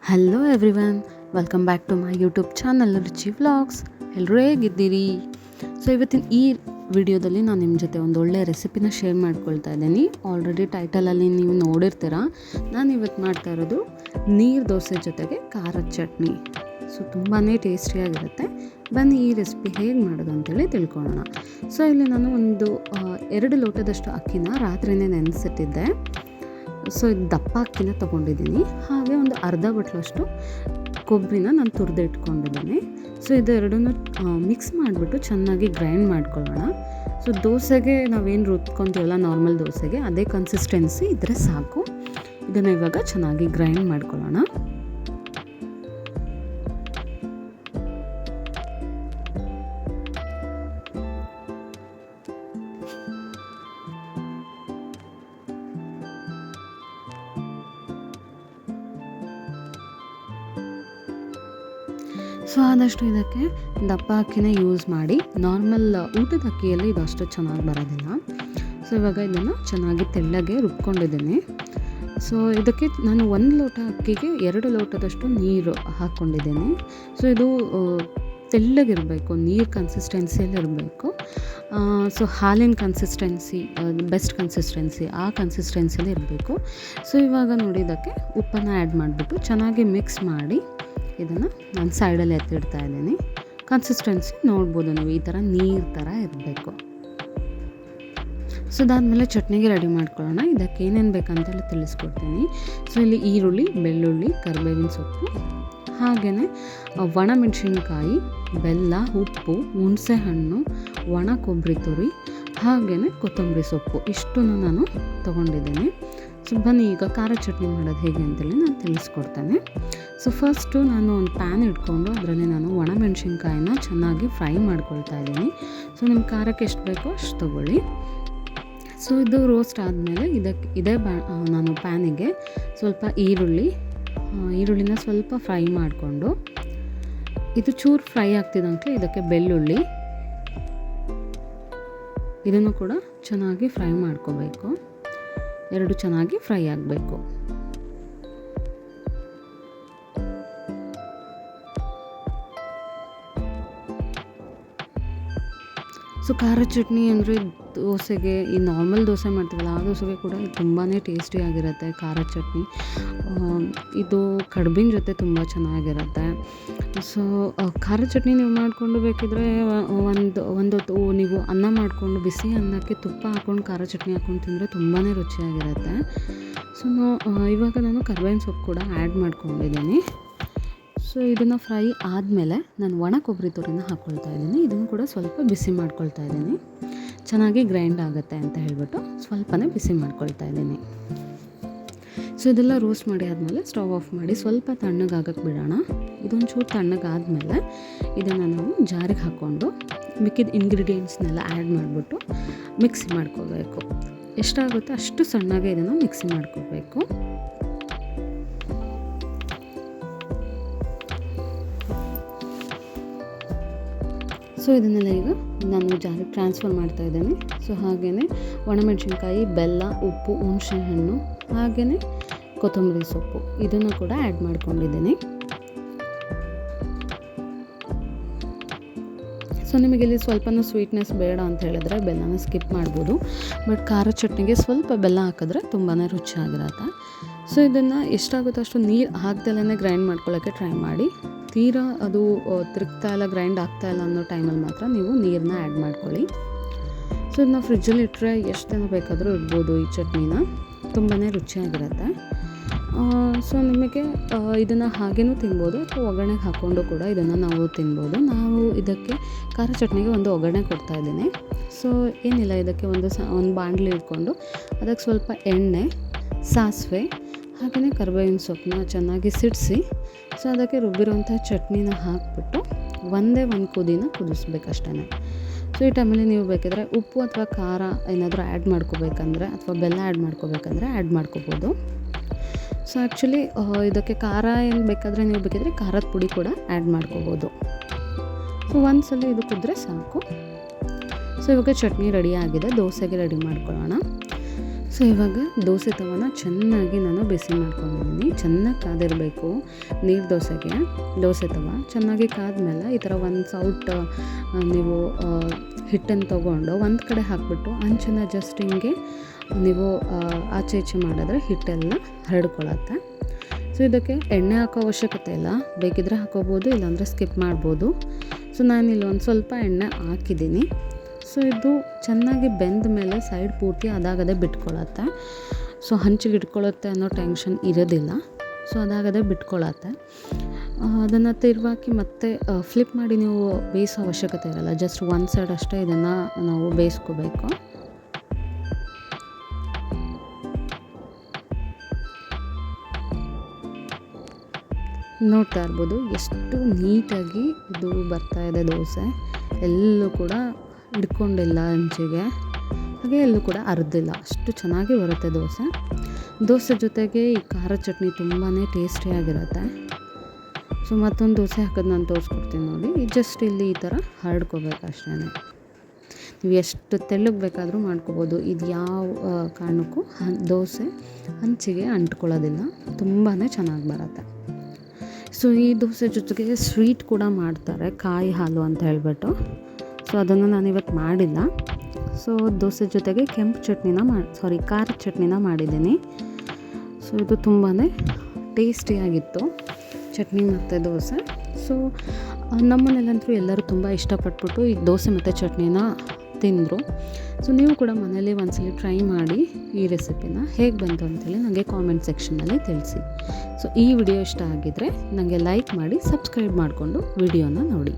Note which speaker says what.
Speaker 1: Hello everyone, welcome back to my YouTube channel Ruchi vlogs. ಎಲ್ಲರೂ ಹೇಗಿದ್ದೀರಿ? So ಇವತ್ತಿನ ಈ ವಿಡಿಯೋದಲ್ಲಿ ನಾನು ನಿಮ್ಮ ಜೊತೆ ಒಂದು ಒಳ್ಳೆಯ ರೆಸಿಪಿನ ಶೇರ್ ಮಾಡ್ಕೊಳ್ತಾ ಇದ್ದೀನಿ. ಆಲ್ರೆಡಿ ಟೈಟಲಲ್ಲಿ ನೀವು ನೋಡಿರ್ತೀರ. ನಾನು ಇವತ್ತು ಮಾಡ್ತಾ ಇರೋದು ನೀರು ದೋಸೆ ಜೊತೆಗೆ ಖಾರದ ಚಟ್ನಿ. ಸೊ ತುಂಬಾ ಟೇಸ್ಟಿಯಾಗಿರುತ್ತೆ. ಬನ್ನಿ ಈ ರೆಸಿಪಿ ಹೇಗೆ ಮಾಡೋದು ಅಂತೇಳಿ ತಿಳ್ಕೊಳ್ಳೋಣ. ಸೊ ಇಲ್ಲಿ ನಾನು ಒಂದು 2 ಲೋಟದಷ್ಟು ಅಕ್ಕಿನ ರಾತ್ರಿನೇ ನೆನೆಸಿಟ್ಟಿದ್ದೆ. ಸೊ ಇದು ದಪ್ಪ ಅಕ್ಕಿನ ತೊಗೊಂಡಿದ್ದೀನಿ. ಹಾಗೆ ಒಂದು ಅರ್ಧ ಬಟ್ಲಷ್ಟು ಕೊಬ್ಬರಿನ ನಾನು ತುರಿದು ಇಟ್ಕೊಂಡಿದ್ದೀನಿ. ಸೊ ಇದು ಎರಡನ್ನೂ ಮಿಕ್ಸ್ ಮಾಡಿಬಿಟ್ಟು ಚೆನ್ನಾಗಿ ಗ್ರೈಂಡ್ ಮಾಡ್ಕೊಳ್ಳೋಣ. ಸೊ ದೋಸೆಗೆ ನಾವೇನು ರುಬ್ಕೊತೀವಲ್ಲ ನಾರ್ಮಲ್ ದೋಸೆಗೆ, ಅದೇ ಕನ್ಸಿಸ್ಟೆನ್ಸಿ ಇದ್ದರೆ ಸಾಕು. ಇದನ್ನು ಇವಾಗ ಚೆನ್ನಾಗಿ ಗ್ರೈಂಡ್ ಮಾಡ್ಕೊಳ್ಳೋಣ. ಸೊ ಆದಷ್ಟು ಇದಕ್ಕೆ ದಪ್ಪ ಅಕ್ಕಿನ ಯೂಸ್ ಮಾಡಿ. ನಾರ್ಮಲ್ ಊಟದ ಅಕ್ಕಿಯಲ್ಲಿ ಇದು ಅಷ್ಟು ಚೆನ್ನಾಗಿ ಬರೋದಿಲ್ಲ. ಸೊ ಇವಾಗ ಇದನ್ನು ಚೆನ್ನಾಗಿ ತೆಳ್ಳಗೆ ರುಬ್ಕೊಂಡಿದ್ದೀನಿ. ಸೊ ಇದಕ್ಕೆ ನಾನು 1 ಲೋಟ ಅಕ್ಕಿಗೆ 2 ಲೋಟದಷ್ಟು ನೀರು ಹಾಕ್ಕೊಂಡಿದ್ದೀನಿ. ಸೊ ಇದು ತೆಳ್ಳಗಿರಬೇಕು, ನೀರು ಕನ್ಸಿಸ್ಟೆನ್ಸಿಯಲ್ಲಿ ಇರಬೇಕು. ಸೊ ಹಾಲಿನ ಕನ್ಸಿಸ್ಟೆನ್ಸಿ ಬೆಸ್ಟ್ ಕನ್ಸಿಸ್ಟೆನ್ಸಿ, ಆ ಕನ್ಸಿಸ್ಟೆನ್ಸಿಯಲ್ಲಿ ಇರಬೇಕು. ಸೊ ಇವಾಗ ನೋಡಿ ಇದಕ್ಕೆ ಉಪ್ಪನ್ನು ಆ್ಯಡ್ ಮಾಡಿಬಿಟ್ಟು ಚೆನ್ನಾಗಿ ಮಿಕ್ಸ್ ಮಾಡಿ ಇದನ್ನು ನಾನು ಸೈಡಲ್ಲಿ ಎತ್ತಿಡ್ತಾ ಇದ್ದೀನಿ. ಕನ್ಸಿಸ್ಟೆನ್ಸಿ ನೋಡ್ಬೋದು ನೀವು, ಈ ಥರ ನೀರು ಥರ ಇರಬೇಕು. ಸೊ ಅದಾದಮೇಲೆ ಚಟ್ನಿಗೆ ರೆಡಿ ಮಾಡ್ಕೊಳ್ಳೋಣ. ಇದಕ್ಕೆ ಏನೇನು ಬೇಕಂತೆಲ್ಲ ತಿಳಿಸ್ಕೊಡ್ತೀನಿ. ಸೊ ಇಲ್ಲಿ ಈರುಳ್ಳಿ, ಬೆಳ್ಳುಳ್ಳಿ, ಕರಿಬೇವಿನ ಸೊಪ್ಪು, ಹಾಗೆಯೇ ಒಣಮೆಣಸಿನ್ಕಾಯಿ, ಬೆಲ್ಲ, ಉಪ್ಪು, ಹುಣಸೆಹಣ್ಣು, ಒಣ ಕೊಬ್ಬರಿ ತುರಿ, ಹಾಗೆಯೇ ಕೊತ್ತಂಬರಿ ಸೊಪ್ಪು, ಇಷ್ಟನ್ನು ನಾನು ತೊಗೊಂಡಿದ್ದೀನಿ. ಸೊ ಬನ್ನಿ ಈಗ ಖಾರ ಚಟ್ನಿ ಮಾಡೋದು ಹೇಗೆ ಅಂತೇಳಿ ನಾನು ತಿಳಿಸ್ಕೊಡ್ತೇನೆ. ಸೊ ಫಸ್ಟು ನಾನು ಒಂದು ಪ್ಯಾನ್ ಇಟ್ಕೊಂಡು ಅದರಲ್ಲಿ ನಾನು ಒಣಮೆಣಸಿನ್ಕಾಯಿನ ಚೆನ್ನಾಗಿ ಫ್ರೈ ಮಾಡ್ಕೊಳ್ತಾ ಇದ್ದೀನಿ. ಸೊ ನಿಮ್ಮ ಖಾರಕ್ಕೆ ಎಷ್ಟು ಬೇಕೋ ಅಷ್ಟು ತೊಗೊಳ್ಳಿ. ಸೊ ಇದು ರೋಸ್ಟ್ ಆದಮೇಲೆ ನಾನು ಪ್ಯಾನಿಗೆ ಸ್ವಲ್ಪ ಈರುಳ್ಳಿನ ಸ್ವಲ್ಪ ಫ್ರೈ ಮಾಡಿಕೊಂಡು, ಇದು ಚೂರು ಫ್ರೈ ಆಗ್ತಿದ್ದಂತೆ ಇದಕ್ಕೆ ಬೆಳ್ಳುಳ್ಳಿ, ಇದನ್ನು ಕೂಡ ಚೆನ್ನಾಗಿ ಫ್ರೈ ಮಾಡ್ಕೋಬೇಕು. ಎರಡು ಚೆನ್ನಾಗಿ ಫ್ರೈ ಆಗಬೇಕು. ಸೊ ಖಾರ ಚಟ್ನಿ ಅಂದರೆ ದೋಸೆಗೆ, ಈ ನಾರ್ಮಲ್ ದೋಸೆ ಮಾಡ್ತೀವಲ್ಲ ಆ ದೋಸೆಗೆ ಕೂಡ ತುಂಬಾ ಟೇಸ್ಟಿಯಾಗಿರುತ್ತೆ ಖಾರ ಚಟ್ನಿ. ಇದು ಕಡುಬಿನ ಜೊತೆ ತುಂಬ ಚೆನ್ನಾಗಿರುತ್ತೆ. ಸೊ ಖಾರ ಚಟ್ನಿ ನೀವು ಮಾಡಿಕೊಂಡು ಬೇಕಿದ್ರೆ ಒಂದೊತ್ತು ನೀವು ಅನ್ನ ಮಾಡಿಕೊಂಡು ಬಿಸಿ ಅನ್ನಕ್ಕೆ ತುಪ್ಪ ಹಾಕ್ಕೊಂಡು ಖಾರ ಚಟ್ನಿ ಹಾಕ್ಕೊಂಡು ತಿಂದರೆ ತುಂಬಾ ರುಚಿಯಾಗಿರುತ್ತೆ. ಸೊ ಇವಾಗ ನಾನು ಕರಿಬೇವಿನ ಸೊಪ್ಪು ಕೂಡ ಆ್ಯಡ್ ಮಾಡ್ಕೊಂಡಿದ್ದೀನಿ. ಸೊ ಇದನ್ನು ಫ್ರೈ ಆದಮೇಲೆ ನಾನು ಒಣ ಕೊಬ್ಬರಿ ತುರಿನ ಹಾಕ್ಕೊಳ್ತಾ ಇದ್ದೀನಿ. ಇದನ್ನು ಕೂಡ ಸ್ವಲ್ಪ ಬಿಸಿ ಮಾಡ್ಕೊಳ್ತಾ ಇದ್ದೀನಿ. ಚೆನ್ನಾಗಿ ಗ್ರೈಂಡ್ ಆಗುತ್ತೆ ಅಂತ ಹೇಳ್ಬಿಟ್ಟು ಸ್ವಲ್ಪನೇ ಬಿಸಿ ಮಾಡ್ಕೊಳ್ತಾ ಇದ್ದೀನಿ. ಸೊ ಇದೆಲ್ಲ ರೋಸ್ಟ್ ಮಾಡಿ ಆದಮೇಲೆ ಸ್ಟವ್ ಆಫ್ ಮಾಡಿ ಸ್ವಲ್ಪ ತಣ್ಣಗಾಗಕ್ಕೆ ಬಿಡೋಣ. ಇದೊಂದು ಚೂರು ತಣ್ಣಗಾದಮೇಲೆ ಇದನ್ನು ನಾವು ಜಾರಿಗೆ ಹಾಕ್ಕೊಂಡು ಮಿಕ್ಕಿದ ಇಂಗ್ರೀಡಿಯೆಂಟ್ಸ್ನೆಲ್ಲ ಆ್ಯಡ್ ಮಾಡಿಬಿಟ್ಟು ಮಿಕ್ಸಿ ಮಾಡ್ಕೋಬೇಕು. ಎಷ್ಟಾಗುತ್ತೆ ಅಷ್ಟು ಸಣ್ಣಗೆ ಇದನ್ನು ಮಿಕ್ಸಿ ಮಾಡ್ಕೋಬೇಕು. ಸೊ ಇದನ್ನೆಲ್ಲ ಈಗ ನಾನು ಜಾರಿಗೆ ಟ್ರಾನ್ಸ್ಫರ್ ಮಾಡ್ತಾ ಇದ್ದೇನೆ. ಸೊ ಹಾಗೆಯೇ ಒಣಮೆಣಸಿನ್ಕಾಯಿ, ಬೆಲ್ಲ, ಉಪ್ಪು, ಹುಣಸೆಹಣ್ಣು, ಹಾಗೆಯೇ ಕೊತ್ತಂಬರಿ ಸೊಪ್ಪು, ಇದನ್ನು ಕೂಡ ಆ್ಯಡ್ ಮಾಡ್ಕೊಂಡಿದ್ದೀನಿ. ಸೊ ನಿಮಗಿಲ್ಲಿ ಸ್ವಲ್ಪನೂ ಸ್ವೀಟ್ನೆಸ್ ಬೇಡ ಅಂತ ಹೇಳಿದ್ರೆ ಬೆಲ್ಲನ ಸ್ಕಿಪ್ ಮಾಡ್ಬೋದು. ಬಟ್ ಖಾರ ಚಟ್ನಿಗೆ ಸ್ವಲ್ಪ ಬೆಲ್ಲ ಹಾಕಿದ್ರೆ ತುಂಬಾ ರುಚಿಯಾಗಿರುತ್ತೆ. ಸೊ ಇದನ್ನು ಎಷ್ಟಾಗುತ್ತೋ ಅಷ್ಟು ನೀರು ಹಾಕ್ದಲೇ ಗ್ರೈಂಡ್ ಮಾಡ್ಕೊಳ್ಳೋಕ್ಕೆ ಟ್ರೈ ಮಾಡಿ. ತೀರಾ ಅದು ತಿರುಗ್ತಾ ಇಲ್ಲ, ಗ್ರೈಂಡ್ ಆಗ್ತಾಯಿಲ್ಲ ಅನ್ನೋ ಟೈಮಲ್ಲಿ ಮಾತ್ರ ನೀವು ನೀರನ್ನ ಆ್ಯಡ್ ಮಾಡ್ಕೊಳ್ಳಿ. ಸೊ ಇದನ್ನ ಫ್ರಿಜ್ಜಲ್ಲಿ ಇಟ್ಟರೆ ಎಷ್ಟು ದಿನ ಬೇಕಾದರೂ ಇಡ್ಬೋದು. ಈ ಚಟ್ನಿನ ತುಂಬಾ ರುಚಿಯಾಗಿರುತ್ತೆ. ಸೊ ನಿಮಗೆ ಇದನ್ನು ಹಾಗೇನೂ ತಿನ್ಬೋದು ಅಥವಾ ಒಗ್ಗರಣೆಗೆ ಹಾಕ್ಕೊಂಡು ಕೂಡ ಇದನ್ನು ನಾವು ತಿನ್ಬೋದು. ನಾವು ಇದಕ್ಕೆ ಖಾರ ಚಟ್ನಿಗೆ ಒಂದು ಒಗ್ಗರಣೆ ಕೊಡ್ತಾಯಿದ್ದೀನಿ. ಸೊ ಏನಿಲ್ಲ, ಇದಕ್ಕೆ ಒಂದು ಬಾಣಲಿ ಇಟ್ಕೊಂಡು ಅದಕ್ಕೆ ಸ್ವಲ್ಪ ಎಣ್ಣೆ, ಸಾಸಿವೆ, ಹಾಗೆಯೇ ಕರಿಬೇವಿನ ಸೊಪ್ಪನ್ನ ಚೆನ್ನಾಗಿ ಸಿಡಿಸಿ, ಸೊ ಅದಕ್ಕೆ ರುಬ್ಬಿರೋಂಥ ಚಟ್ನಿನ ಹಾಕಿಬಿಟ್ಟು ಒಂದೇ ಒಂದು ಕುದಿನ ಕುದಿಸ್ಬೇಕಷ್ಟೇ. ಸೊ ಈ ಟೈಮಲ್ಲಿ ನೀವು ಬೇಕಿದ್ರೆ ಉಪ್ಪು ಅಥವಾ ಖಾರ ಏನಾದರೂ ಆ್ಯಡ್ ಮಾಡ್ಕೋಬೇಕಂದ್ರೆ ಅಥವಾ ಬೆಲ್ಲ ಆ್ಯಡ್ ಮಾಡ್ಕೋಬೇಕಂದ್ರೆ ಆ್ಯಡ್ ಮಾಡ್ಕೋಬೋದು. ಸೊ ಆ್ಯಕ್ಚುಲಿ ಇದಕ್ಕೆ ಖಾರ ಏನು ಬೇಕಾದರೆ ನೀವು ಬೇಕಿದ್ರೆ ಖಾರದ ಪುಡಿ ಕೂಡ ಆ್ಯಡ್ ಮಾಡ್ಕೋಬೋದು. ಸೊ ಒಂದ್ಸಲ ಇದು ಕುದ್ರೆ ಸಾಕು. ಸೊ ಇವಾಗ ಚಟ್ನಿ ರೆಡಿ ಆಗಿದೆ, ದೋಸೆಗೆ ರೆಡಿ ಮಾಡ್ಕೊಳ್ಳೋಣ. ಸೊ ಇವಾಗ ದೋಸೆ ತವನ ಚೆನ್ನಾಗಿ ನಾನು ಬಿಸಿ ಮಾಡ್ಕೊಂಡಿದ್ದೀನಿ. ಚೆನ್ನಾಗಿ ಕಾದಿರಬೇಕು ನೀರು ದೋಸೆ ತವ ಚೆನ್ನಾಗಿ ಕಾದ್ಮೇಲೆ ಈ ಥರ ಒಂದು ಸೌಟ್ ನೀವು ಹಿಟ್ಟನ್ನು ತೊಗೊಂಡು ಒಂದು ಕಡೆ ಹಾಕಿಬಿಟ್ಟು ಅಂಚನ್ನು ಜಸ್ಟ್ ಹಿಂಗೆ ನೀವು ಆಚೆ ಈಚೆ ಮಾಡಿದ್ರೆ ಹಿಟ್ಟೆಲ್ಲ ಹರಡ್ಕೊಳತ್ತೆ. ಸೊ ಇದಕ್ಕೆ ಎಣ್ಣೆ ಹಾಕೋ ಅವಶ್ಯಕತೆ ಇಲ್ಲ, ಬೇಕಿದ್ರೆ ಹಾಕೋಬೋದು, ಇಲ್ಲಾಂದರೆ ಸ್ಕಿಪ್ ಮಾಡ್ಬೋದು. ಸೊ ನಾನಿಲ್ಲಿ ಒಂದು ಸ್ವಲ್ಪ ಎಣ್ಣೆ ಹಾಕಿದ್ದೀನಿ. ಸೊ ಇದು ಚೆನ್ನಾಗಿ ಬೆಂದ ಮೇಲೆ ಸೈಡ್ ಪೂರ್ತಿ ಅದಾಗದೆ ಬಿಟ್ಕೊಳ್ಳುತ್ತೆ. ಸೊ ಹಂಚಿಗೆ ಇಟ್ಕೊಳ್ಳುತ್ತೆ ಅನ್ನೋ ಟೆನ್ಷನ್ ಇರೋದಿಲ್ಲ. ಸೊ ಅದಾಗದೆ ಬಿಟ್ಕೊಳ್ಳುತ್ತೆ. ಅದನ್ನು ತಿರುವಾಕಿ ಮತ್ತೆ ಫ್ಲಿಪ್ ಮಾಡಿ ನೀವು ಬೇಯಿಸೋ ಅವಶ್ಯಕತೆ ಇರಲ್ಲ. ಜಸ್ಟ್ ಒಂದು ಸೈಡ್ ಅಷ್ಟೇ ಇದನ್ನು ನಾವು ಬೇಯಿಸ್ಕೋಬೇಕು. ನೋಡ್ತಾ ಇರ್ಬೋದು ಎಷ್ಟು ನೀಟಾಗಿ ಇದು ಬರ್ತಾ ಇದೆ ದೋಸೆ. ಎಲ್ಲೂ ಕೂಡ ಹಿಡ್ಕೊಂಡಿಲ್ಲ ಹಂಚಿಗೆ, ಹಾಗೆ ಎಲ್ಲೂ ಕೂಡ ಅರ್ದಿಲ್ಲ. ಅಷ್ಟು ಚೆನ್ನಾಗಿ ಬರುತ್ತೆ ದೋಸೆ ಜೊತೆಗೆ ಈ ಖಾರ ಚಟ್ನಿ ತುಂಬಾ ಟೇಸ್ಟಿಯಾಗಿರುತ್ತೆ. ಸೊ ಮತ್ತೊಂದು ದೋಸೆ ಹಾಕೋದು ನಾನು ತೋರಿಸ್ಕೊಡ್ತೀನಿ ನೋಡಿ. ಜಸ್ಟ್ ಇಲ್ಲಿ ಈ ಥರ ಹರಡ್ಕೋಬೇಕು ಅಷ್ಟೇ. ನೀವು ಎಷ್ಟು ತೆಳ್ಳಗೆ ಬೇಕಾದರೂ ಮಾಡ್ಕೋಬೋದು. ಇದು ಯಾವ ಕಾರಣಕ್ಕೂ ದೋಸೆ ಹಂಚಿಗೆ ಅಂಟ್ಕೊಳ್ಳೋದಿಲ್ಲ, ತುಂಬಾ ಚೆನ್ನಾಗಿ ಬರುತ್ತೆ. ಸೊ ಈ ದೋಸೆ ಜೊತೆಗೆ ಸ್ವೀಟ್ ಕೂಡ ಮಾಡ್ತಾರೆ, ಕಾಯಿ ಹಾಲು ಅಂತ ಹೇಳ್ಬಿಟ್ಟು. ಸೊ ಅದನ್ನು ನಾನಿವತ್ತು ಮಾಡಿಲ್ಲ. ಸೊ ದೋಸೆ ಜೊತೆಗೆ ಖಾರ ಚಟ್ನಿನ ಮಾಡಿದ್ದೀನಿ. ಸೊ ಇದು ತುಂಬಾ ಟೇಸ್ಟಿಯಾಗಿತ್ತು, ಚಟ್ನಿ ಮತ್ತು ದೋಸೆ. ಸೊ ನಮ್ಮನೇಲಂತೂ ಎಲ್ಲರೂ ತುಂಬ ಇಷ್ಟಪಟ್ಬಿಟ್ಟು ಈ ದೋಸೆ ಮತ್ತು ಚಟ್ನಿನ ತಿಂದರು. ಸೊ ನೀವು ಕೂಡ ಮನೇಲಿ ಒಂದ್ಸಲ ಟ್ರೈ ಮಾಡಿ ಈ ರೆಸಿಪಿನ. ಹೇಗೆ ಬಂತು ಅಂತೇಳಿ ನನಗೆ ಕಾಮೆಂಟ್ ಸೆಕ್ಷನ್ನಲ್ಲಿ ತಿಳಿಸಿ. ಸೊ ಈ ವಿಡಿಯೋ ಇಷ್ಟ ಆಗಿದ್ದರೆ ನನಗೆ ಲೈಕ್ ಮಾಡಿ, ಸಬ್ಸ್ಕ್ರೈಬ್ ಮಾಡಿಕೊಂಡು ವಿಡಿಯೋನ ನೋಡಿ.